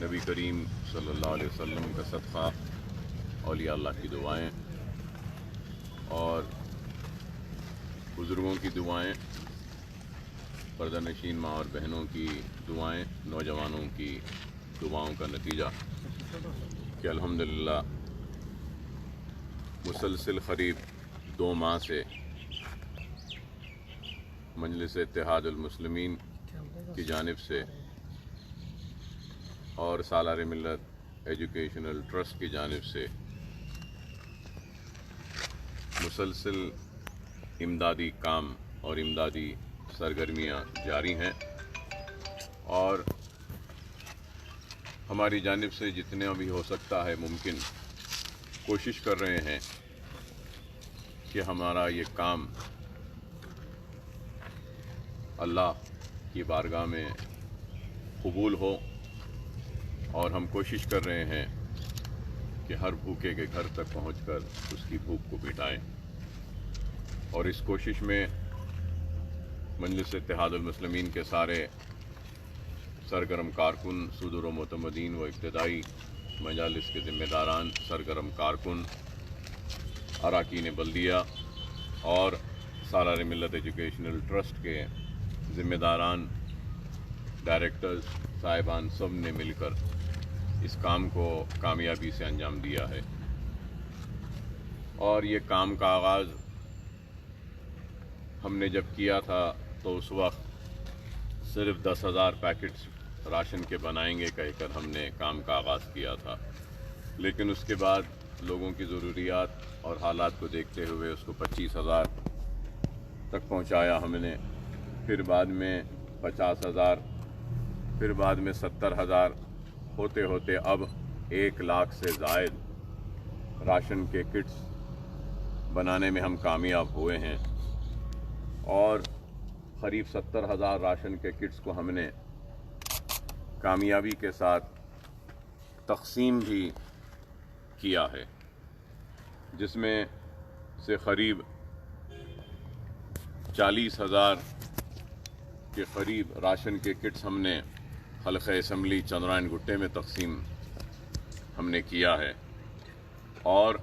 نبی کریم صلی اللہ علیہ وسلم کا صدقہ، اولیاء اللہ کی دعائیں اور بزرگوں کی دعائیں، پردہ نشین ماں اور بہنوں کی دعائیں، نوجوانوں کی دعاؤں کا نتیجہ کہ الحمدللہ مسلسل قریب 2 ماہ سے مجلس اتحاد المسلمین کی جانب سے اور سالار ملت ایجوکیشنل ٹرسٹ کی جانب سے مسلسل امدادی کام اور امدادی سرگرمیاں جاری ہیں، اور ہماری جانب سے جتنا بھی ہو سکتا ہے ممکن کوشش کر رہے ہیں کہ ہمارا یہ کام اللہ کی بارگاہ میں قبول ہو، اور ہم کوشش کر رہے ہیں کہ ہر بھوکے کے گھر تک پہنچ کر اس کی بھوک کو مٹائیں، اور اس کوشش میں مجلس اتحاد المسلمین کے سارے سرگرم کارکن، صدور و معتمدین و ابتدائی مجالس کے ذمہ داران، سرگرم کارکن، اراکین بلدیہ اور سالار ملت ایجوکیشنل ٹرسٹ کے ذمہ داران، ڈائریکٹرز صاحبان، سب نے مل کر اس کام کو کامیابی سے انجام دیا ہے۔ اور یہ کام کا آغاز ہم نے جب کیا تھا تو اس وقت صرف 10,000 پیکٹس راشن کے بنائیں گے کہہ کر ہم نے کام کا آغاز کیا تھا، لیکن اس کے بعد لوگوں کی ضروریات اور حالات کو دیکھتے ہوئے اس کو 25,000 تک پہنچایا ہم نے، پھر بعد میں 50,000، پھر بعد میں 70,000، ہوتے ہوتے اب 1 لاکھ سے زائد راشن کے کٹس بنانے میں ہم کامیاب ہوئے ہیں، اور قریب 70,000 راشن کے کٹس کو ہم نے کامیابی کے ساتھ تقسیم بھی کیا ہے، جس میں سے قریب 40,000 کے قریب راشن کے کٹس ہم نے حلقہ اسمبلی چندرائن گٹے میں تقسیم ہم نے کیا ہے، اور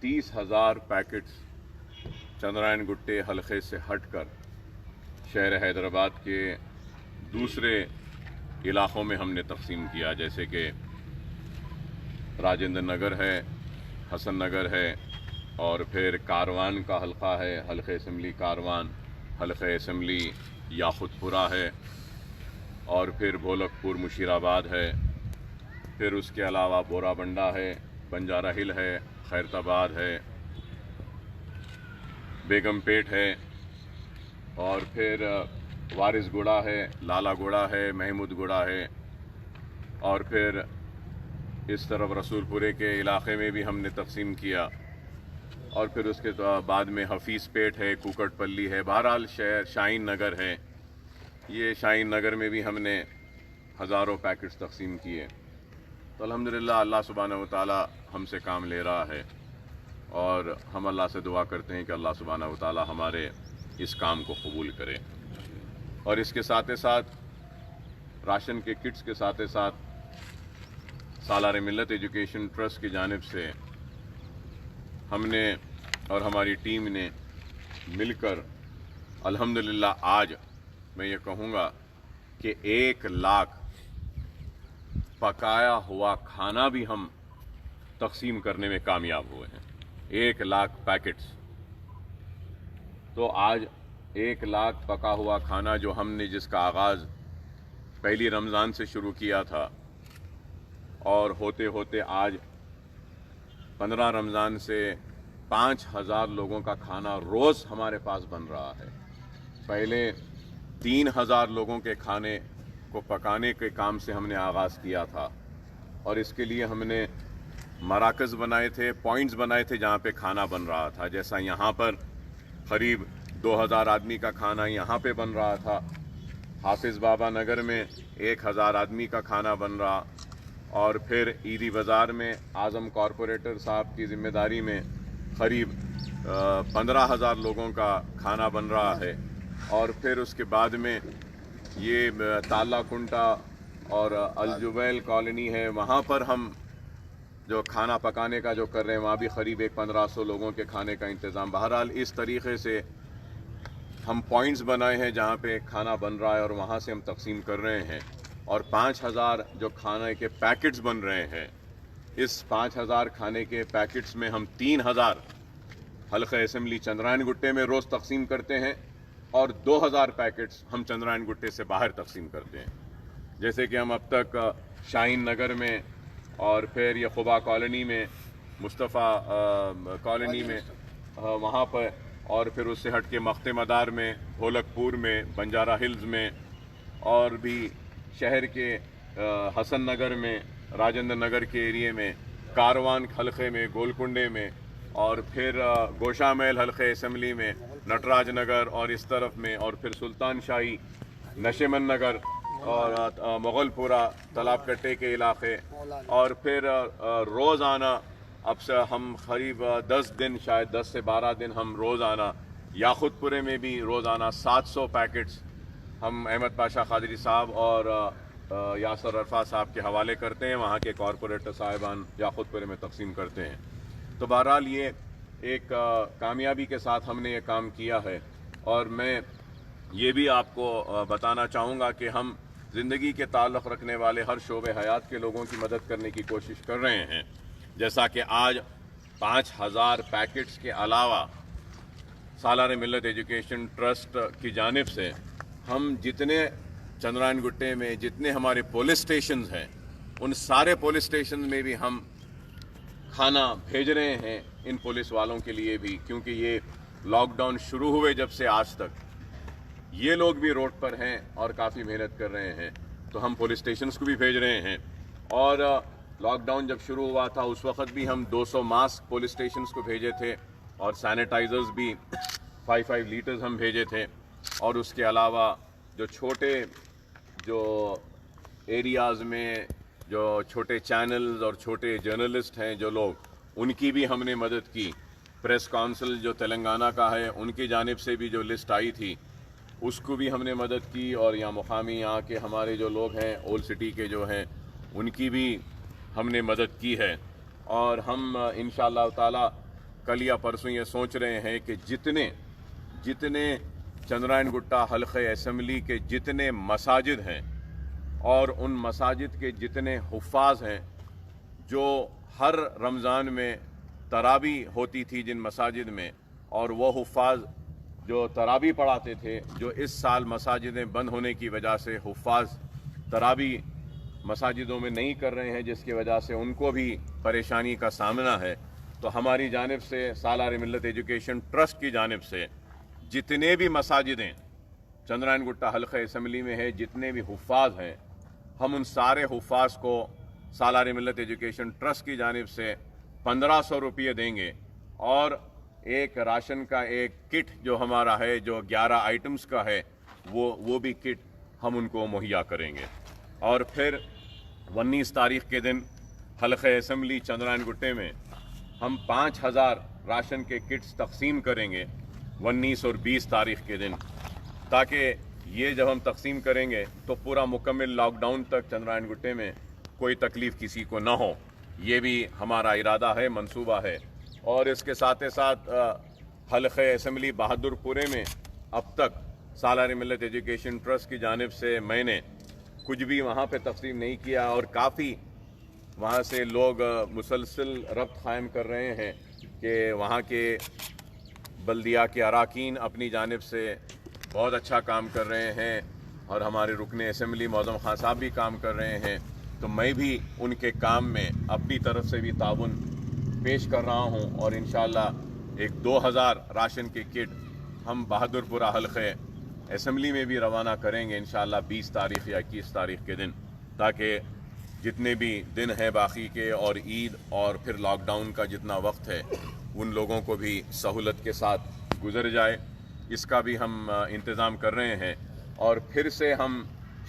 30,000 پیکٹس چندرائن گٹے حلقے سے ہٹ کر شہر حیدرآباد کے دوسرے علاقوں میں ہم نے تقسیم کیا، جیسے کہ راجندر نگر ہے، حسن نگر ہے، اور پھر کاروان کا حلقہ ہے، حلقہ اسمبلی کاروان، حلقہ اسمبلی یاقوت پورہ ہے، اور پھر بھولک پور مشیر آباد ہے، پھر اس کے علاوہ بورا بنڈا ہے، بنجارہ ہل ہے، خیرتآباد ہے، بیگم پیٹ ہے، اور پھر وارث گوڑا ہے، لالا گوڑا ہے، محمود گوڑا ہے، اور پھر اس طرف رسول پورے کے علاقے میں بھی ہم نے تقسیم کیا، اور پھر اس کے بعد میں حفیظ پیٹ ہے، کوکٹ پلی ہے، بہرحال شہر شاہین نگر ہے، یہ شاہین نگر میں بھی ہم نے ہزاروں پیکٹس تقسیم کیے۔ تو الحمدللہ اللہ سبحانہ و تعالی ہم سے کام لے رہا ہے، اور ہم اللہ سے دعا کرتے ہیں کہ اللہ سبحانہ و تعالی ہمارے اس کام کو قبول کرے، اور اس کے ساتھ ساتھ راشن کے کٹس کے ساتھ ساتھ سالار ملت ایجوکیشن ٹرسٹ کی جانب سے ہم نے اور ہماری ٹیم نے مل کر الحمدللہ آج میں یہ کہوں گا کہ 1 لاکھ پکایا ہوا کھانا بھی ہم تقسیم کرنے میں کامیاب ہوئے ہیں، 1 لاکھ پیکٹس۔ تو آج 1 لاکھ پکا ہوا کھانا جو ہم نے جس کا آغاز پہلی رمضان سے شروع کیا تھا، اور ہوتے ہوتے آج 15 رمضان سے 5,000 لوگوں کا کھانا روز ہمارے پاس بن رہا ہے۔ پہلے 3,000 لوگوں کے کھانے کو پکانے کے کام سے ہم نے آغاز کیا تھا، اور اس کے لیے ہم نے مراکز بنائے تھے، پوائنٹس بنائے تھے جہاں پہ کھانا بن رہا تھا، جیسا یہاں پر قریب 2,000 آدمی کا کھانا یہاں پہ بن رہا تھا، حافظ بابا نگر میں 1,000 آدمی کا کھانا بن رہا، اور پھر عیدی بازار میں اعظم کارپوریٹر صاحب کی ذمہ داری میں قریب 15,000 لوگوں کا کھانا بن رہا ہے، اور پھر اس کے بعد میں یہ تالا کنٹا اور الجبیل کالونی ہے، وہاں پر ہم جو کھانا پکانے کا جو کر رہے ہیں وہاں بھی قریب 1500 لوگوں کے کھانے کا انتظام. بہرحال اس طریقے سے ہم پوائنٹس بنائے ہیں جہاں پہ کھانا بن رہا ہے اور وہاں سے ہم تقسیم کر رہے ہیں. اور 5000 جو کھانے کے پیکٹس بن رہے ہیں، اس 5000 کھانے کے پیکٹس میں ہم 3000 حلقہ اسمبلی چندرائن گٹے میں روز تقسیم کرتے ہیں اور 2000 پیکٹس ہم چندرائن گٹے سے باہر تقسیم کرتے ہیں. جیسے کہ ہم اب تک شاہین نگر میں اور پھر یہ خبا کالونی میں، مصطفیٰ کالونی میں وہاں پر، اور پھر اس سے ہٹ کے مخت مدار میں، ڈھولک پور میں، بنجارہ ہلز میں، اور بھی شہر کے حسن نگر میں، راجندر نگر کے ایریے میں، کاروان حلقے میں، گولکنڈے میں، اور پھر گوشا محل حلقہ اسمبلی میں، نٹراج نگر اور اس طرف میں، اور پھر سلطان شاہی، نشیمن نگر اور مغل پورہ، تالاب کٹے کے علاقے، اور پھر روزانہ اب سے ہم قریب 10 دن، شاید 10 سے 12 دن ہم روزانہ یاقوت پورے میں بھی روزانہ 700 پیکٹس ہم احمد پاشا قادری صاحب اور یاسر عرفات صاحب کے حوالے کرتے ہیں، وہاں کے کارپوریٹر صاحبان یاقوت پورے میں تقسیم کرتے ہیں. تو بہرحال یہ ایک کامیابی کے ساتھ ہم نے یہ کام کیا ہے. اور میں یہ بھی آپ کو بتانا چاہوں گا کہ ہم زندگی کے تعلق رکھنے والے ہر شعبے حیات کے لوگوں کی مدد کرنے کی کوشش کر رہے ہیں. جیسا کہ آج 5000 پیکٹس کے علاوہ سالار ملت ایجوکیشن ٹرسٹ کی جانب سے ہم جتنے چندرائن گٹے میں جتنے ہمارے پولیس سٹیشنز ہیں، ان سارے پولیس سٹیشنز میں بھی ہم کھانا بھیج رہے ہیں ان پولیس والوں کے لیے بھی، کیونکہ یہ لاک ڈاؤن شروع ہوئے جب سے آج تک یہ لوگ بھی روڈ پر ہیں اور کافی محنت کر رہے ہیں. تو ہم پولیس سٹیشنز کو بھی بھیج رہے ہیں. اور لاک ڈاؤن جب شروع ہوا تھا اس وقت بھی ہم 200 ماسک پولیس سٹیشنز کو بھیجے تھے، اور سینیٹائزرز بھی 5 لیٹرز ہم بھیجے تھے. اور اس کے علاوہ جو چھوٹے جو ایریاز میں جو چھوٹے چینلز اور چھوٹے جرنلسٹ ہیں جو لوگ، ان کی بھی ہم نے مدد کی. پریس کونسل جو تلنگانہ کا ہے ان کی جانب سے بھی جو لسٹ آئی تھی اس کو بھی ہم نے مدد کی. اور یہاں مقامی یہاں کے ہمارے جو لوگ ہیں اولڈ سٹی کے جو ہیں ان کی بھی ہم نے مدد کی ہے. اور ہم انشاءاللہ تعالی کل یا پرسوں یہ سوچ رہے ہیں کہ جتنے چندرائن گٹا حلقہ اسمبلی کے جتنے مساجد ہیں اور ان مساجد کے جتنے حفاظ ہیں، جو ہر رمضان میں تراویح ہوتی تھی جن مساجد میں، اور وہ حفاظ جو تراویح پڑھاتے تھے، جو اس سال مساجدیں بند ہونے کی وجہ سے حفاظ تراویح مساجدوں میں نہیں کر رہے ہیں، جس کی وجہ سے ان کو بھی پریشانی کا سامنا ہے. تو ہماری جانب سے سالار ملت ایجوکیشن ٹرسٹ کی جانب سے جتنے بھی مساجدیں چندرائن گٹا حلقہ اسمبلی میں ہے، جتنے بھی حفاظ ہیں، ہم ان سارے حفاظ کو سالار ملت ایجوکیشن ٹرسٹ کی جانب سے 1500 روپیے دیں گے. اور ایک راشن کا ایک کٹ جو ہمارا ہے جو 11 آئٹمز کا ہے، وہ بھی کٹ ہم ان کو مہیا کریں گے. اور پھر 19 تاریخ کے دن حلقہ اسمبلی چندرائن گٹے میں ہم 5000 راشن کے کٹس تقسیم کریں گے 19 اور 20 تاریخ کے دن، تاکہ یہ جب ہم تقسیم کریں گے تو پورا مکمل لاک ڈاؤن تک چندرائن گٹے میں کوئی تکلیف کسی کو نہ ہو. یہ بھی ہمارا ارادہ ہے، منصوبہ ہے. اور اس کے ساتھ ساتھ حلقہ اسمبلی بہادر پورے میں اب تک سالار ملت ایجوکیشن ٹرسٹ کی جانب سے میں نے کچھ بھی وہاں پہ تقسیم نہیں کیا، اور کافی وہاں سے لوگ مسلسل ربط قائم کر رہے ہیں کہ وہاں کے بلدیہ کے اراکین اپنی جانب سے بہت اچھا کام کر رہے ہیں، اور ہمارے رکن اسمبلی معظم خان صاحب بھی کام کر رہے ہیں. تو میں بھی ان کے کام میں اپنی طرف سے بھی تعاون پیش کر رہا ہوں. اور انشاءاللہ ایک 2000 راشن کے کٹ ہم بہادر پورہ حلقہ اسمبلی میں بھی روانہ کریں گے انشاءاللہ 20 تاریخ یا 21 تاریخ کے دن، تاکہ جتنے بھی دن ہیں باقی کے اور عید اور پھر لاک ڈاؤن کا جتنا وقت ہے ان لوگوں کو بھی سہولت کے ساتھ گزر جائے. اس کا بھی ہم انتظام کر رہے ہیں. اور پھر سے ہم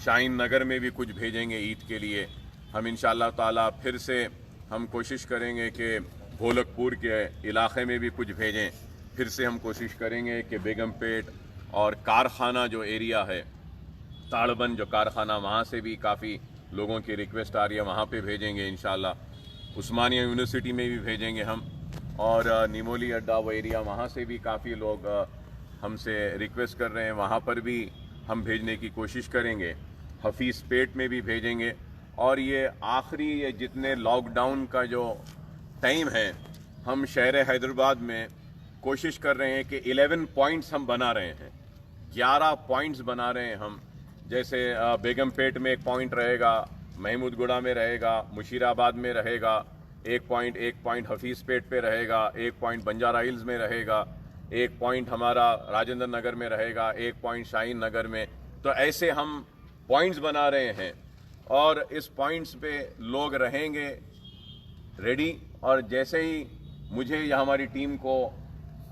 شاہین نگر میں بھی کچھ بھیجیں گے عید کے لیے. ہم انشاءاللہ تعالی پھر سے ہم کوشش کریں گے کہ ڈھولک پور کے علاقے میں بھی کچھ بھیجیں. پھر سے ہم کوشش کریں گے کہ بیگم پیٹ اور کارخانہ جو ایریا ہے تاڑبند جو کارخانہ، وہاں سے بھی کافی लोगों की रिक्वेस्ट आ रही है वहाँ पे भेजेंगे इंशाल्लाह। उस्मानिया यूनिवर्सिटी में भी भेजेंगे हम, और निमोली अड्डा वो एरिया वहाँ से भी काफ़ी लोग हमसे रिक्वेस्ट कर रहे हैं, वहाँ पर भी हम भेजने की कोशिश करेंगे। हफीज़ पेट में भी भेजेंगे। और ये आखिरी ये जितने लॉकडाउन का जो टाइम है, हम शहर हैदराबाद में कोशिश कर रहे हैं कि 11 पॉइंट्स हम बना रहे हैं, 11 पॉइंट्स बना रहे हैं हम। जैसे बेगम पेट में एक पॉइंट रहेगा, महमूदगुड़ा में रहेगा, मुशीराबाद में रहेगा एक पॉइंट हफीज़ पेट पे रहेगा, एक पॉइंट बंजारा हिल्स में रहेगा, एक पॉइंट हमारा राजेंद्र नगर में रहेगा, एक पॉइंट शाहीन नगर में। तो ऐसे हम पॉइंट्स बना रहे हैं और इस पॉइंट्स पे लोग रहेंगे रेडी। और जैसे ही मुझे या हमारी टीम को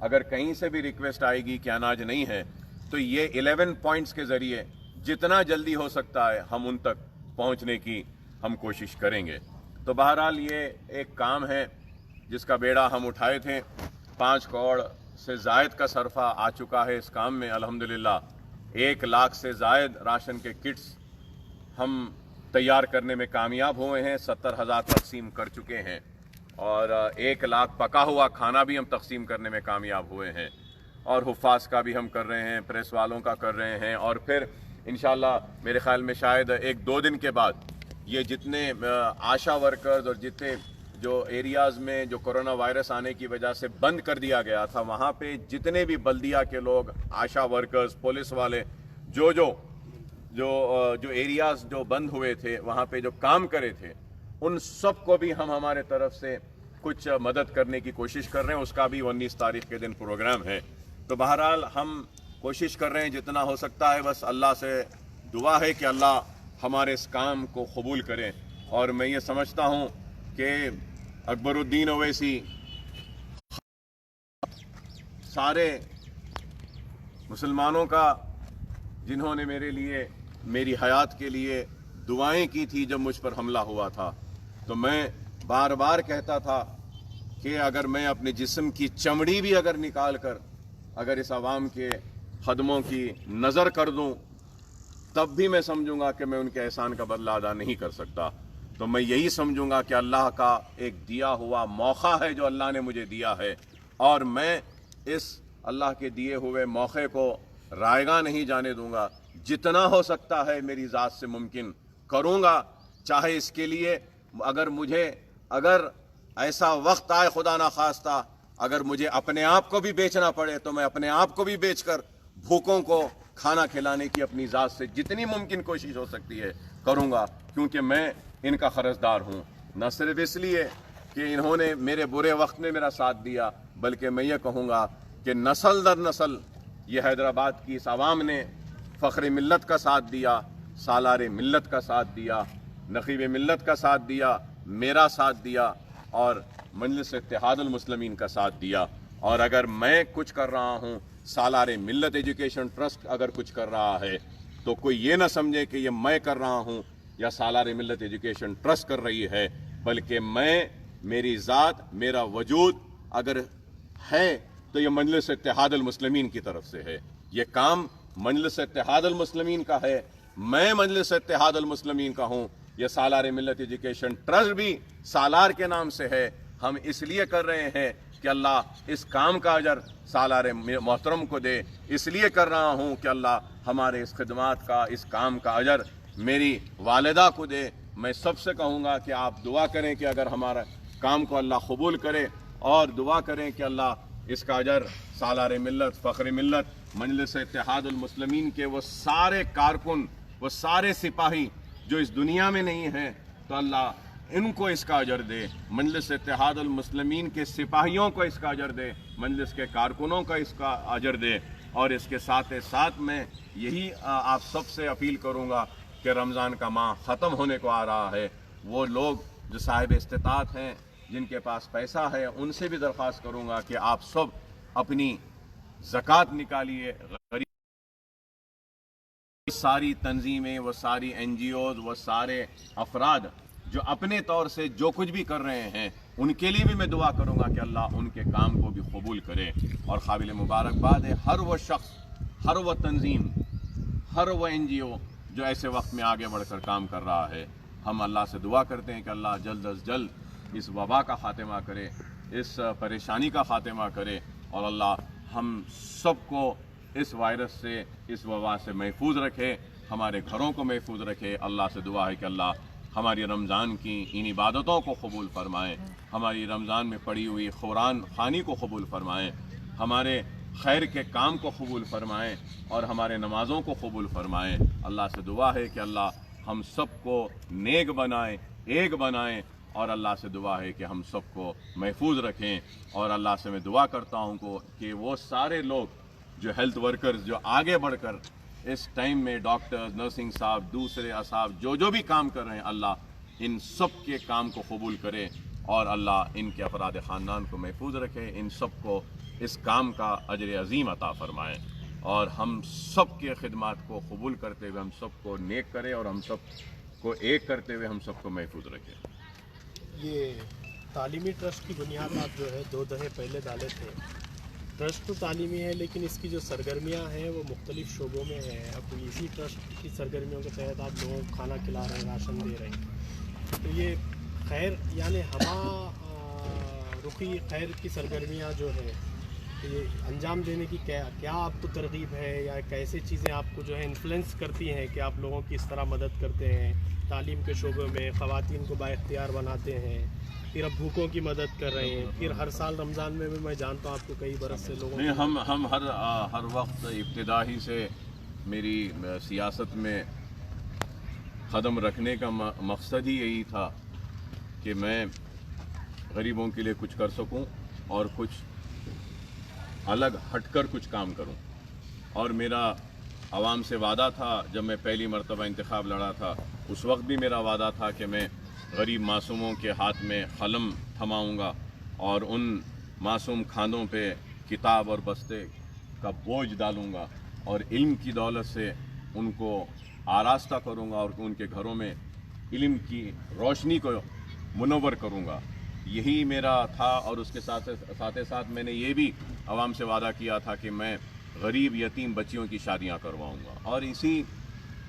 अगर कहीं से भी रिक्वेस्ट आएगी कि अनाज नहीं है, तो ये 11 पॉइंट्स के ज़रिए जितना जल्दी हो सकता है हम उन तक पहुंचने की हम कोशिश करेंगे। तो बहरहाल ये एक काम है जिसका बेड़ा हम उठाए थे। 5 करोड़ से ज़ायद का सरफा आ चुका है इस काम में अल्हम्दुलिल्लाह। 1 लाख से ज़ायद राशन के किट्स हम तैयार करने में कामयाब हुए हैं, 70,000 तकसीम कर चुके हैं, और 1 लाख पका हुआ खाना भी हम तकसीम करने में कामयाब हुए हैं। और हुफ़ाज का भी हम कर रहे हैं, प्रेस वालों का कर रहे हैं, और फिर इंशाल्लाह मेरे ख्याल में शायद 1-2 दिन के बाद ये जितने आशा वर्कर्स और जितने जो एरियाज़ में जो कोरोना वायरस आने की वजह से बंद कर दिया गया था, वहाँ पे जितने भी बल्दिया के लोग, आशा वर्कर्स, पुलिस वाले, जो एरियाज़ जो बंद हुए थे, वहाँ पे जो काम करे थे, उन सब को भी हम हमारे तरफ से कुछ मदद करने की कोशिश कर रहे हैं। उसका भी 19 तारीख के दिन प्रोग्राम है। तो बहरहाल हम कोशिश कर रहे हैं जितना हो सकता है। बस अल्लाह से दुआ है कि अल्लाह हमारे इस काम को कबूल करे। और मैं ये समझता हूँ कि अकबरुद्दीन ओवैसी सारे मुसलमानों का, जिन्होंने मेरे लिए, मेरी हयात के लिए दुआएं की थी जब मुझ पर हमला हुआ था, तो मैं बार बार कहता था कि अगर मैं अपने जिस्म की चमड़ी भी अगर निकाल कर अगर इस आवाम के खदमों की नज़र कर दूं, तब भी मैं समझूंगा कि मैं उनके एहसान का बदला अदा नहीं कर सकता। तो मैं यही समझूंगा कि अल्लाह का एक दिया हुआ मौका है जो अल्लाह ने मुझे दिया है, और मैं इस अल्लाह के दिए हुए मौके को रायगा नहीं जाने दूंगा। जितना हो सकता है मेरी ज़ात से मुमकिन करूंगा, चाहे इसके लिए अगर ऐसा वक्त आए, खुदा ना खास्ता, अगर मुझे अपने आप को भी बेचना पड़े, तो मैं अपने आप को भी बेचकर भूखों को खाना खिलाने की अपनी ज़ात से जितनी मुमकिन कोशिश हो सकती है करूंगा, क्योंकि मैं इनका कर्जदार हूँ। न सिर्फ इसलिए कि इन्होंने मेरे बुरे वक्त में मेरा साथ दिया, बल्कि मैं ये कहूँगा कि नस्ल दर नस्ल ये हैदराबाद की इस आवाम ने फ़ख्र मिल्लत का साथ दिया, सालार मिल्लत का साथ दिया, नक़ीब मिल्लत का साथ दिया, मेरा साथ दिया, और मजलिस इत्तेहादुल मुस्लिमीन का साथ दिया। और अगर मैं कुछ कर रहा हूँ, सालार मिल्लत एजुकेशन ट्रस्ट अगर कुछ कर रहा है, तो कोई ये ना समझे कि ये मैं कर रहा हूँ या सालार मिल्लत एजुकेशन ट्रस्ट कर रही है, बल्कि मेरी ज़ात, मेरा वजूद अगर है तो ये मजलिस इत्तेहादुल मुस्लिमीन की तरफ से है। ये काम मजलिस इत्तेहादुल मुस्लिमीन का है, मैं मजलिस इत्तेहादुल मुस्लिमीन का हूँ। ये सालार मिल्लत एजुकेशन ट्रस्ट भी सालार के नाम से है। हम इसलिए कर रहे हैं कि अल्लाह इस काम का अजर सालार मोहतरम को दे। इसलिए कर रहा हूँ कि अल्लाह हमारे इस खिदमात का, इस काम का अजर मेरी वालिदा को दे। मैं सबसे कहूँगा कि आप दुआ करें कि अगर हमारा काम को अल्लाह कबूल करे, और दुआ करें कि अल्लाह इसका अजर सालार मिल्लत, फ़ख्र मिल्लत, मजलिस इत्तेहादुल मुस्लिमीन के वो सारे कारकुन, वो सारे सिपाही जो इस दुनिया में नहीं हैं, तो अल्लाह इनको इसका अजर दे। मजलिस इत्तेहादुल मुस्लिमीन के सिपाहियों को इसका अजर दे, मजलिस के कारकुनों का इसका अजर दे। और इसके साथ साथ मैं यही आप सबसे अपील करूँगा कि रमज़ान का माह ख़त्म होने को आ रहा है। वो लोग जो साहिब इस्तिताअत हैं, जिनके पास पैसा है, उनसे भी दरख्वास्त करूँगा कि आप सब अपनी ज़कात निकालिए। गरीब सारी तंजीमें, वो सारी NGOs, वो सारे अफराद जो अपने तौर से जो कुछ भी कर रहे हैं, उनके लिए भी मैं दुआ करूँगा कि अल्लाह उनके काम को भी कबूल करे। और काबिल मुबारकबाद है हर वो शख्स, हर वो तंजीम, हर वो NGO जो ऐसे वक्त में आगे बढ़कर काम कर रहा है। ہم اللہ سے دعا کرتے ہیں کہ اللہ جلد از جلد اس وبا کا خاتمہ کرے، اس پریشانی کا خاتمہ کرے، اور اللہ ہم سب کو اس وائرس سے، اس وبا سے محفوظ رکھے، ہمارے گھروں کو محفوظ رکھے۔ اللہ سے دعا ہے کہ اللہ ہماری رمضان کی ان عبادتوں کو قبول فرمائیں، ہماری رمضان میں پڑی ہوئی قرآن خوانی کو قبول فرمائیں، ہمارے خیر کے کام کو قبول فرمائیں، اور ہمارے نمازوں کو قبول فرمائیں۔ اللہ سے دعا ہے کہ اللہ ہم سب کو نیک بنائیں، ایک بنائیں، اور اللہ سے دعا ہے کہ ہم سب کو محفوظ رکھیں۔ اور اللہ سے میں دعا کرتا ہوں کہ وہ سارے لوگ جو ہیلتھ ورکرز جو آگے بڑھ کر اس ٹائم میں ڈاکٹرز، نرسنگ صاحب، دوسرے اصحاب جو بھی کام کر رہے ہیں، اللہ ان سب کے کام کو قبول کرے، اور اللہ ان کے افراد خاندان کو محفوظ رکھے، ان سب کو اس کام کا اجر عظیم عطا فرمائے، اور ہم سب کے خدمات کو قبول کرتے ہوئے ہم سب کو نیک کرے، اور ہم سب کو ایک کرتے ہوئے ہم سب کو محفوظ رکھے۔ یہ تعلیمی ٹرسٹ کی بنیاد آپ جو ہے 2 دہائیں پہلے ڈالے تھے۔ ٹرسٹ تو تعلیمی ہے، لیکن اس کی جو سرگرمیاں ہیں وہ مختلف شعبوں میں ہیں۔ اب اسی ٹرسٹ کی سرگرمیوں کے تحت آپ لوگوں کو کھانا کھلا رہے ہیں، راشن دے رہے ہیں، تو یہ خیر یعنی رخی خیر کی سرگرمیاں جو ہے یہ انجام دینے کی کیا آپ کو ترغیب ہے، یا کیسے چیزیں آپ کو جو ہے انفلوئنس کرتی ہیں کہ آپ لوگوں کی اس طرح مدد کرتے ہیں؟ تعلیم کے شعبے میں خواتین کو بااختیار بناتے ہیں، پھر اب بھوکوں کی مدد کر رہے ہیں، پھر ہر سال رمضان میں بھی میں جانتا ہوں آپ کو کئی برس سے لوگوں نہیں، ہم ہر وقت ابتدا ہی سے میری سیاست میں قدم رکھنے کا مقصد ہی یہی تھا کہ میں غریبوں کے لیے کچھ کر سکوں، اور کچھ الگ ہٹ کر کچھ کام کروں۔ اور میرا عوام سے وعدہ تھا، جب میں پہلی مرتبہ انتخاب لڑا تھا اس وقت بھی میرا وعدہ تھا کہ میں غریب معصوموں کے ہاتھ میں قلم تھماؤں گا، اور ان معصوم کھاندوں پہ کتاب اور بستے کا بوجھ ڈالوں گا، اور علم کی دولت سے ان کو آراستہ کروں گا، اور ان کے گھروں میں علم کی روشنی کو منور کروں گا۔ یہی میرا تھا، اور اس کے ساتھ ساتھ میں نے یہ بھی عوام سے وعدہ کیا تھا کہ میں غریب یتیم بچیوں کی شادیاں کرواؤں گا، اور اسی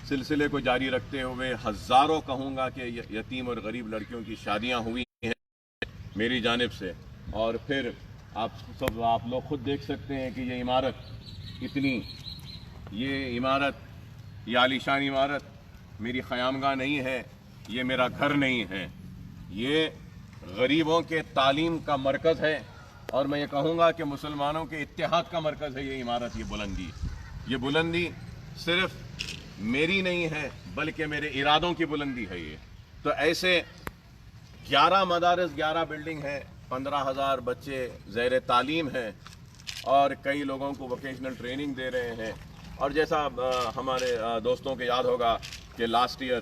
سلسلے کو جاری رکھتے ہوئے ہزاروں کہوں گا کہ یتیم اور غریب لڑکیوں کی شادیاں ہوئی ہیں میری جانب سے۔ اور پھر آپ لوگ خود دیکھ سکتے ہیں کہ یہ عالیشان عمارت میری خیامگاہ نہیں ہے، یہ میرا گھر نہیں ہے، یہ غریبوں کے تعلیم کا مرکز ہے، اور میں یہ کہوں گا کہ مسلمانوں کے اتحاد کا مرکز ہے یہ عمارت۔ یہ بلندی صرف میری نہیں ہے بلکہ میرے ارادوں کی بلندی ہے یہ۔ تو ایسے 11 مدارس، 11 بلڈنگ ہے، 15,000 بچے زیر تعلیم ہیں، اور کئی لوگوں کو ووکیشنل ٹریننگ دے رہے ہیں۔ اور جیسا ہمارے دوستوں کو یاد ہوگا کہ لاسٹ ایئر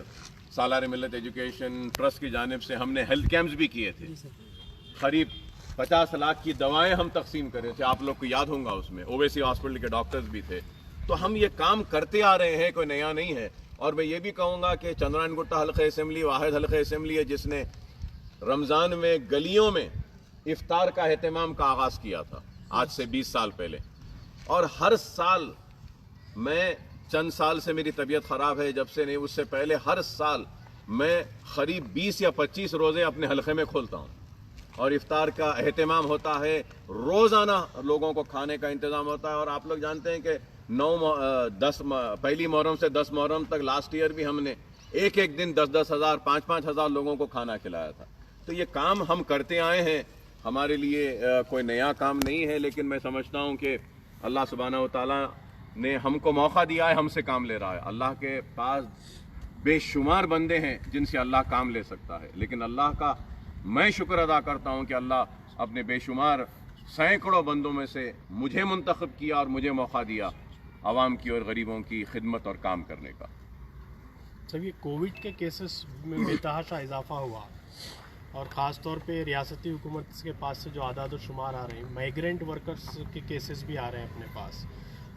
سالار ملت ایجوکیشن ٹرسٹ کی جانب سے ہم نے ہیلتھ کیمپس بھی کیے تھے، قریب 50 لاکھ کی دوائیں ہم تقسیم کر رہے تھے، آپ لوگ کو یاد ہوں گا، اس میں اویسی ہاسپٹل کے ڈاکٹرز بھی تھے۔ تو ہم یہ کام کرتے آ رہے ہیں، کوئی نیا نہیں ہے۔ اور میں یہ بھی کہوں گا کہ چندرائن گٹا حلقہ اسمبلی واحد حلقہ اسمبلی ہے جس نے رمضان میں گلیوں میں افطار کا اہتمام کا آغاز کیا تھا آج سے 20 سال پہلے، اور ہر سال میں چند سال سے میری طبیعت خراب ہے، جب سے نہیں اس سے پہلے ہر سال میں قریب 20 یا 25 روزے اپنے حلقے میں کھولتا ہوں، اور افطار کا اہتمام ہوتا ہے، روزانہ لوگوں کو کھانے کا انتظام ہوتا ہے۔ اور آپ لوگ جانتے ہیں کہ پہلی محرم سے 10 محرم تک لاسٹ ایئر بھی ہم نے ایک دن 10 ہزار 5 ہزار لوگوں کو کھانا کھلایا تھا۔ تو یہ کام ہم کرتے آئے ہیں، ہمارے لیے کوئی نیا کام نہیں ہے، لیکن میں سمجھتا ہوں کہ اللہ سبحانہ و تعالیٰ نے ہم کو موقع دیا ہے، ہم سے کام لے رہا ہے۔ اللہ کے پاس بے شمار بندے ہیں جن سے اللہ کام لے سکتا ہے، لیکن اللہ کا میں شکر ادا کرتا ہوں کہ اللہ اپنے بے شمار سینکڑوں بندوں میں سے مجھے منتخب کیا اور مجھے موقع دیا عوام کی اور غریبوں کی خدمت اور کام کرنے کا۔ جب یہ کووڈ کے کیسز میں بے تحاشا اضافہ ہوا، اور خاص طور پہ ریاستی حکومت کے پاس سے جو اعداد و شمار آ رہے ہیں، مائیگرینٹ ورکرز کے کیسز بھی آ رہے ہیں اپنے پاس،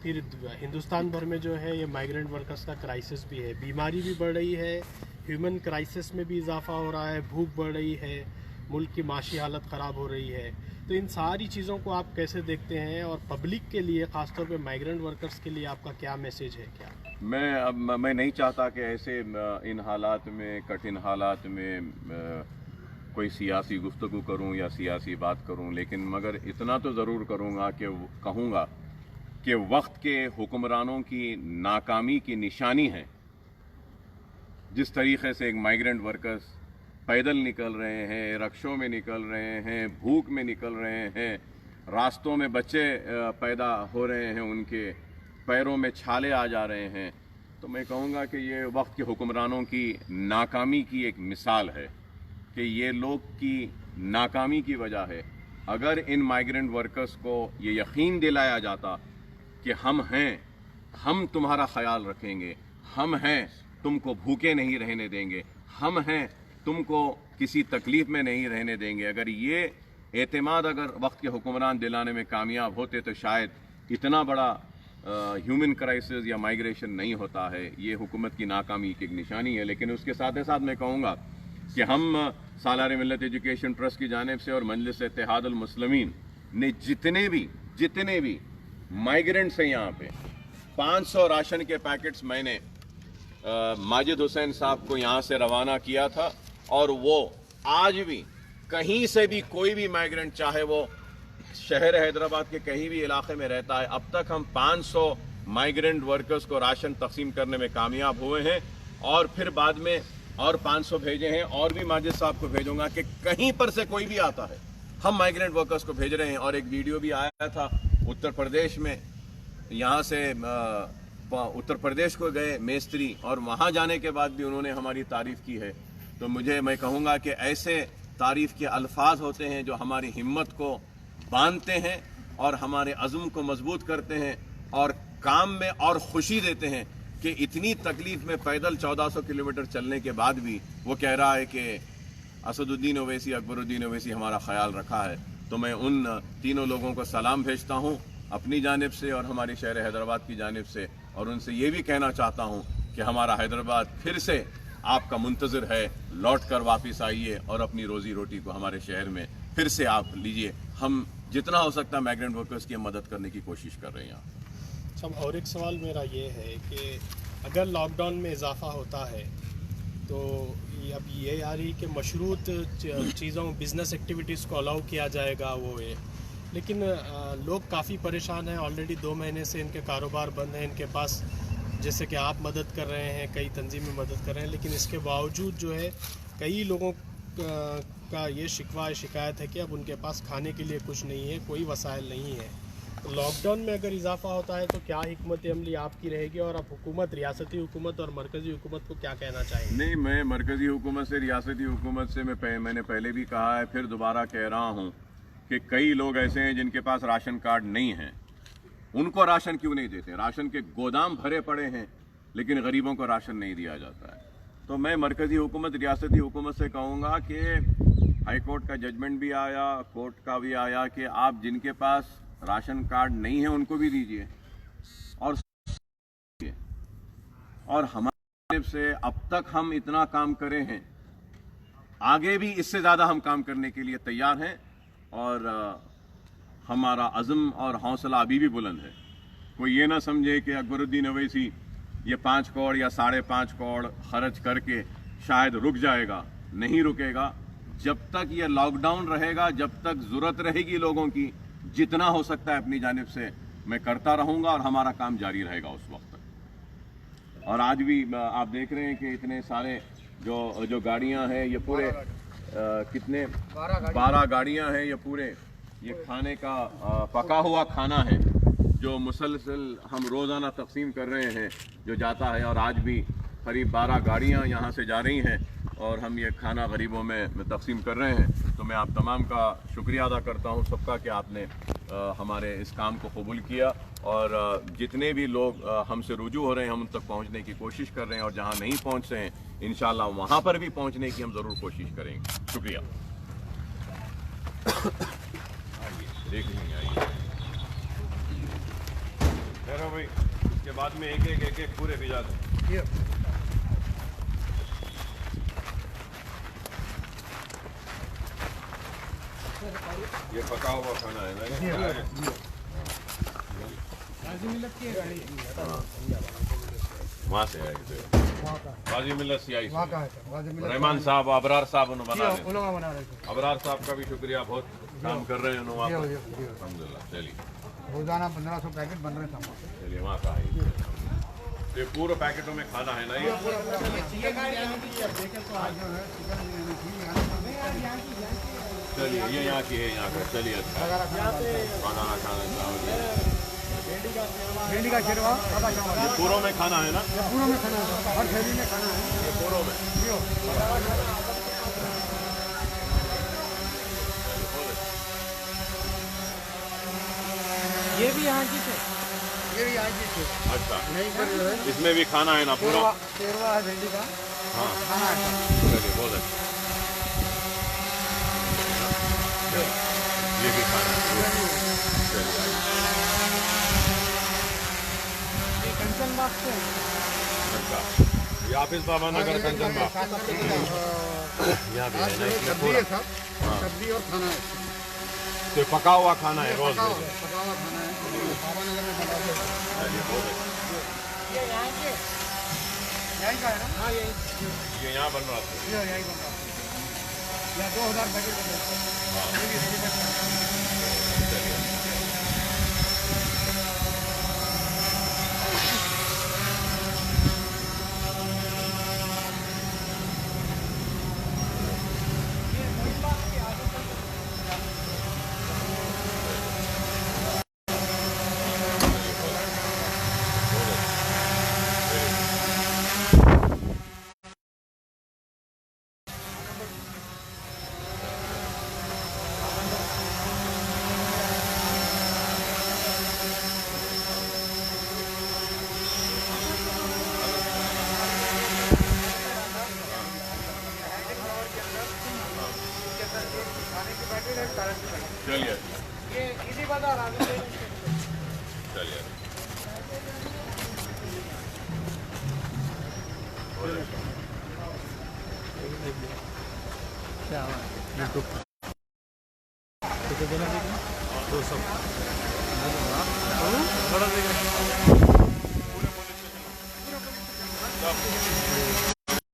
پھر ہندوستان بھر میں جو ہے یہ مائیگرینٹ ورکرز کا کرائسس بھی ہے، بیماری بھی بڑھ رہی ہے، ہیومن کرائسس میں بھی اضافہ ہو رہا ہے، بھوک بڑھ رہی ہے، ملک کی معاشی حالت خراب ہو رہی ہے۔ تو ان ساری چیزوں کو آپ کیسے دیکھتے ہیں، اور پبلک کے لیے خاص طور پہ مائیگرینٹ ورکرز کے لیے آپ کا کیا میسیج ہے؟ کیا मैं नहीं चाहता कि ऐसे इन हालात में, कठिन हालात में कोई सियासी गुफ्तगू करूं या सियासी बात करूं, लेकिन मगर इतना तो ज़रूर करूंगा कि कहूंगा कि वक्त के हुक्मरानों की नाकामी की निशानी है जिस तरीक़े से एक माइग्रेंट वर्कर्स पैदल निकल रहे हैं, रक्षों में निकल रहे हैं, भूख में निकल रहे हैं, रास्तों में बच्चे पैदा हो रहे हैं, उनके पैरों में छाले आ जा रहे हैं, तो मैं कहूँगा कि ये वक्त के हुक्मरानों की नाकामी की एक मिसाल है कि ये लोग की नाकामी की वजह है। अगर इन माइग्रेंट वर्कर्स को ये यकीन दिलाया जाता कि हम हैं, हम तुम्हारा ख्याल रखेंगे, हम हैं, तुमको भूखे नहीं रहने देंगे, हम हैं, तुमको किसी तकलीफ में नहीं रहने देंगे, अगर ये एतमाद अगर वक्त के हुक्मरान दिलाने में कामयाब होते तो शायद इतना बड़ा ह्यूमन क्राइसिस या माइग्रेशन नहीं होता है। ये हुकूमत की नाकामी की एक निशानी है। लेकिन उसके साथ ही साथ मैं कहूँगा कि हम सालार मिल्लत एजुकेशन ट्रस्ट की जानिब से और मजलिस इत्तेहादुल मुस्लिमीन ने जितने भी माइग्रेंट्स हैं यहाँ पे 500 राशन के पैकेट्स मैंने माजिद हुसैन साहब को यहाँ से रवाना किया था, और वो आज भी कहीं से भी कोई भी माइग्रेंट, चाहे वो शहर हैदराबाद के कहीं भी इलाके में रहता है, अब तक हम 500 माइग्रेंट वर्कर्स को राशन तकसीम करने में कामयाब हुए हैं, और फिर बाद में और 500 भेजे हैं, और भी माजिद साहब को भेजूंगा कि कहीं पर से कोई भी आता है हम माइग्रेंट वर्कर्स को भेज रहे हैं। और एक वीडियो भी आया था उत्तर प्रदेश में, यहाँ से उत्तर प्रदेश को गए मेस्त्री, और वहाँ जाने के बाद भी उन्होंने हमारी तारीफ़ की है। तो मैं कहूँगा कि ऐसे तारीफ़ के अल्फाज होते हैं जो हमारी हिम्मत को बांधते हैं और हमारे अज़्म को मजबूत करते हैं, और काम में और खुशी देते हैं कि इतनी तकलीफ़ में पैदल 1400 किलोमीटर चलने के बाद भी वो कह रहा है कि असदुद्दीन ओवैसी, अकबरुद्दीन ओवैसी हमारा ख्याल रखा है। तो मैं उन तीनों लोगों को सलाम भेजता हूँ अपनी जानिब से और हमारी शहर हैदराबाद की जानिब से, और उनसे ये भी कहना चाहता हूँ कि हमारा हैदराबाद फिर से आपका मुंतज़िर है, लौट कर वापस आइए और अपनी रोज़ी रोटी को हमारे शहर में फिर से आप लीजिए। हम जितना हो सकता है माइग्रेंट वर्कर्स की मदद करने की कोशिश कर रहे हैं यहाँ। सब और एक सवाल मेरा ये है कि अगर लॉकडाउन में इजाफा होता है तो अब ये आ रही कि मशरूत चीज़ों, बिज़नेस एक्टिविटीज़ को अलाउ किया जाएगा, वो है, लेकिन लोग काफ़ी परेशान हैं। ऑलरेडी 2 महीने से इनके कारोबार बंद हैं, इनके पास, जैसे कि आप मदद कर रहे हैं, कई तंजीमें मदद कर रहे हैं, लेकिन इसके बावजूद जो है कई लोगों का ये शिकायत है कि अब उनके पास खाने के लिए कुछ नहीं है, कोई वसाइल नहीं है। तो लॉकडाउन में अगर इजाफा होता है तो क्या हिकमत अमली आपकी रहेगी, और आप हुकूमत, रियासती हुकूमत और मरकज़ी हुकूमत को क्या कहना चाहेंगे? नहीं, मैं मरकज़ी हुकूमत से, रियासती हुकूमत से मैंने पहले भी कहा है, फिर दोबारा कह रहा हूँ कि कई लोग ऐसे हैं जिनके पास राशन कार्ड नहीं है। उनको राशन क्यों नहीं देते? राशन के गोदाम भरे पड़े हैं, लेकिन गरीबों को राशन नहीं दिया जाता है। तो मैं मरकज़ी हुकूमत, रियासती हुकूमत से कहूँगा कि हाई कोर्ट का जजमेंट भी आया, कोर्ट का भी आया कि आप जिनके पास राशन कार्ड नहीं है उनको भी दीजिए, और हमारे तरफ से अब तक हम इतना काम करे हैं, आगे भी इससे ज़्यादा हम काम करने के लिए तैयार हैं, और हमारा अज़्म और हौसला अभी भी बुलंद है। कोई ये ना समझे कि अकबरुद्दीन ओवैसी ये 5 करोड़ या 5.5 करोड़ खर्च करके शायद रुक जाएगा। नहीं रुकेगा। जब तक ये लॉकडाउन रहेगा, जब तक ज़रूरत रहेगी लोगों की, जितना हो सकता है अपनी जानिब से मैं करता रहूँगा, और हमारा काम जारी रहेगा उस वक्त तक। और आज भी आप देख रहे हैं कि इतने सारे जो गाड़ियाँ हैं, ये पूरे कितने 12 गाड़ियाँ हैं, ये पूरे ये खाने का पका हुआ खाना है जो मुसलसल हम रोज़ाना तकसीम कर रहे हैं, जो जाता है। और आज भी करीब 12 गाड़ियाँ यहाँ से जा रही हैं और हम ये खाना गरीबों में तकसीम कर रहे हैं। तो मैं आप तमाम का शुक्रिया अदा करता हूँ सबका कि आपने हमारे इस काम को कबूल किया, और जितने भी लोग हमसे रुजू हो रहे हैं हम उन तक पहुँचने की कोशिश कर रहे हैं, और जहाँ नहीं पहुँच रहे हैं इंशाअल्लाह वहाँ पर भी पहुँचने की हम ज़रूर कोशिश करेंगे। शुक्रिया। देख लीजिए, आइए भाई, इसके बाद में एक पूरे भिजा दें। ये पका हुआ खाना है ना, वहाँ से आए थे वहाँ का गाजी मिल्लत सियाई वहाँ का है सर, वाजिब मिल्लत रहमान साहब अबरार साहब उन्होंने बना जी, रहे उन्होंने बना रहे थे अबरार साहब का भी शुक्रिया बहुत काम कर रहे हैं वहाँ जी, पर जी, जी। अलहमदिल्ला चलिए रोजाना 1500 पैकेट बन रहे थे हमारे। चलिए वहाँ का है तो ये पूरे पैकेटों में खाना है ना ये आज जो है चिकन बिरयानी थी, चलिए ये यहाँ की है यहाँ का चलिए अच्छा खाना खाना चावल भिंडी का शेरवा आधा चावल ये पूरों में खाना है ना ये पूरों में खाना है, हर थैली में खाना है ये पूरों में जी हो। ये भी यहाँ की थे। ये भी आज की अच्छा नहीं पर जो है इसमें भी खाना है ना पूरा शेरवा है भिंडी का हाँ खाना है सर। चलिए बहुत अच्छा ये भी खाना है चलिए ये कंचन बाग से है। अच्छा ये ऑफिस बाबा नगर कंचन बाग यहाँ भी है ना इसमें सब्जी पूरा है सर, सब्जी और खाना है तो पका हुआ खाना है रोज पका हुआ खाना है बाबा नगर में बना हुआ है। चलिए बहुत अच्छा ये यहाँ के यहीं का है ना हाँ ये ये यहाँ बन रहा था ये यहीं बन रहा है या 2000 पैकेट बन रहा है ये भी रेडीमेड है। चलिए चलिए ये इसी बाजार आगे चलिए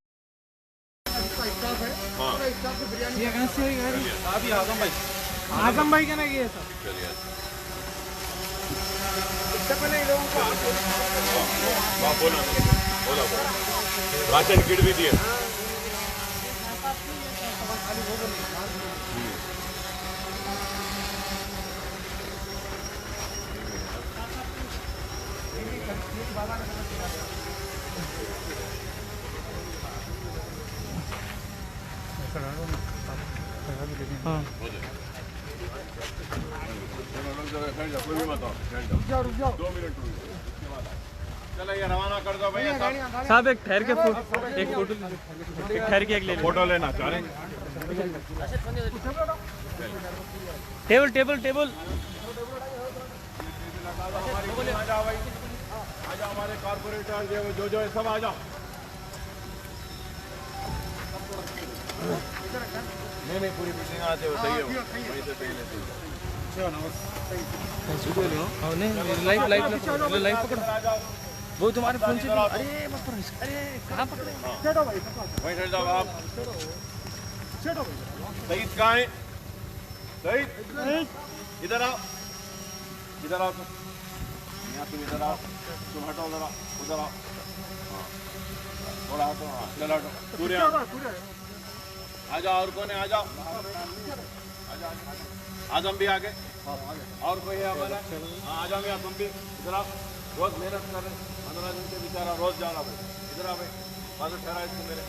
इसका स्टाफ है पूरा स्टाफ की बिरयानी ये कहाँ से है गाड़ी अभी आजम भाई आजम भाई का ना ये सब चलिए इससे पहले इन लोगों को बोला बोला राशन किट भी दिए हाँ कोई भी बताओ रुक जाओ 2 मिनट चलो ये रवाना कर दो भैया साहब साहब एक ठहर के फोटो एक फोटो एक ठहर के एक ले लो फोटो लेना चाह रहे टेबल टेबल टेबल आ जाओ भाई आ जाओ हमारे कारपोरेटर जो है सब आ जाओ नहीं पूरी मीटिंग आते हो सही है वहीं से पहले नहीं लाइव लाइव लाइव पकड़ो वो तुम्हारे फोन से अरे मत पकड़ो अरे कहाँ पकड़े वहीं से जाओ आप सईद कहाँ है सईद इधर आओ तुम यहाँ तुम इधर आओ तुम हटो उधर आओ हाँ थोड़ा हटो हाँ चलो हटो सूर्य आ जाओ और कौन है आ जाओ आजम भी आगे और कोई है हमारा हाँ आजम या तुम भी इधर आओ रोज मेहनत कर रहे 15 दिन से बेचारा रोज जा रहा भाई इधर आ भाई बाजू ठहरा इसको मेरे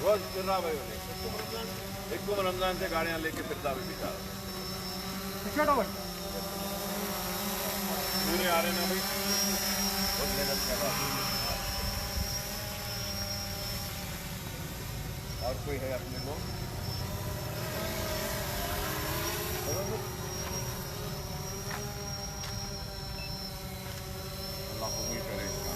रोज फिर रहा भाई एक को रमजान से गाड़ियां लेके फिरता भाई बेचारा पूरे आ रहे ना भाई बहुत मेहनत कर रहा और कोई है अपने लोग अल्लाह कबूल करे इसका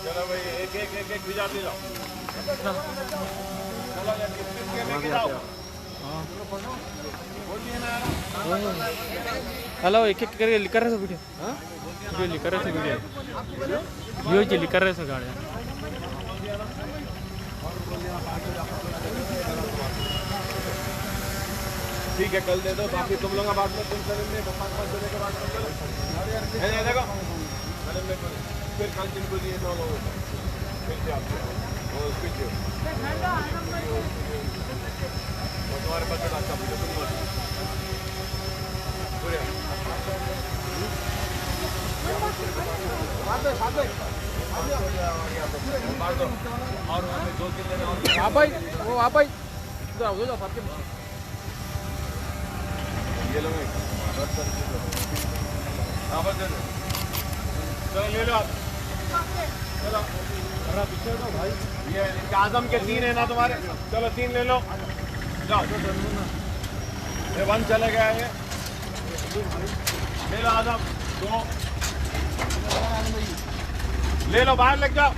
चलो भाई एक एक भिजाते जाओ चलो लेके जाओ हेलो एक एक करके लिख रहे थे वीडियो वीडियो लिख रहे थे वीडियो जी लिख रहे थे गाड़ियाँ ठीक है, कल दे दो, बाकी तुम लोग बाद में तुम करेंगे 5 बजे के बाद देखो फिर कल जिनको दिए 9 लोगों को फिर से आपसे वो पीछे तुम्हारे पास अच्छा पूछो तुम और वहाँ पे 2-3 दिन और आप भाई वो आप भाई इधर आओ जाओ आपके ये लोग चलो ले लो आप चलो पीछे दो भाई ये आजम के 3 है ना तुम्हारे चलो 3 ले लो जाओ ये 1 चले गया ये ले लो आजम 2 ले लो बाहर लग जाओ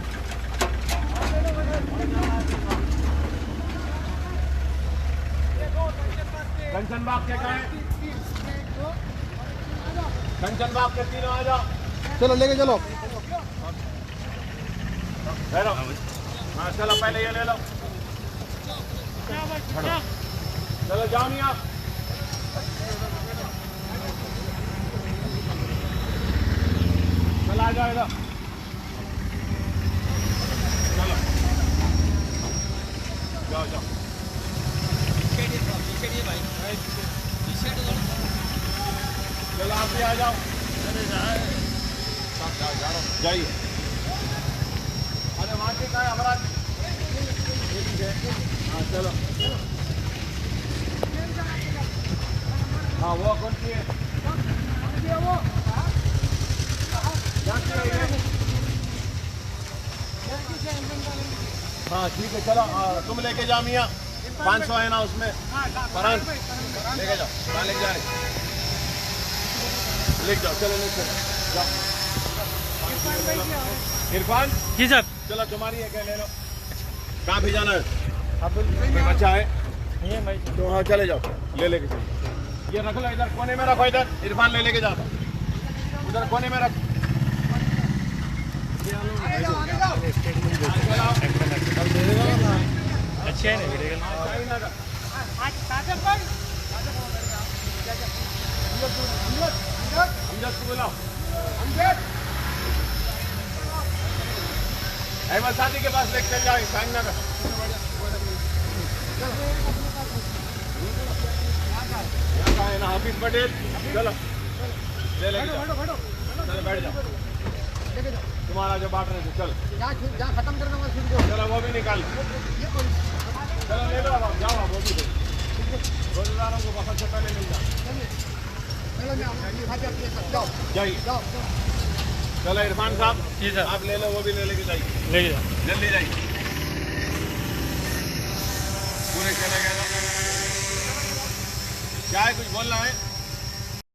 कंचन बाग के कहाँ है कंचन बाग के 3 आ जाओ चलो लेके चलो हाँ चलो पहले ये ले लो चलो जाओ नहीं आप चलो आ जाओ इधर चलो जाओ जाओ चलो आप भी आ जाओ जाइए अरे वहाँ के का है हमारा हाँ चलो हाँ वो कौन सी है हाँ ठीक है चलो तुम लेके जाओ मियाँ 500 है ना उसमें फरहान लेके जाओ कहाँ लेके जा रहे लिख जाओ चलो लिख जाओ इरफान जी साहब चलो तुम्हारी है क्या ले लो कहाँ भी जाना है कोई बच्चा है ये भाई तो हाँ चले जाओ ले लेके चलो ये रख लो इधर कोने में रखो इधर इरफान ले लेके जाओ उधर कोने में रख अच्छे है ना वीडियो अहमद सादी के पास लेके चल जाओ साईनगर यहाँ है ना हाफिज पटेल चलो ले लेके जाओ चलो बैठ जाओ तुम्हारा जो बांट रहे थे चलो जहाँ खत्म करना वहाँ शुरू चलो वो भी निकाल चलो ले लो अब आप जाओ आप वो भी दो रोजेदारों को बहुत से पहले मिल जाओ जाओ जाइए जाओ चलो इरफान साहब जी सर आप ले लो वो भी ले लेके जाइए लेके जाओ जल्दी जाइए पूरे चले गए क्या है कुछ बोलना है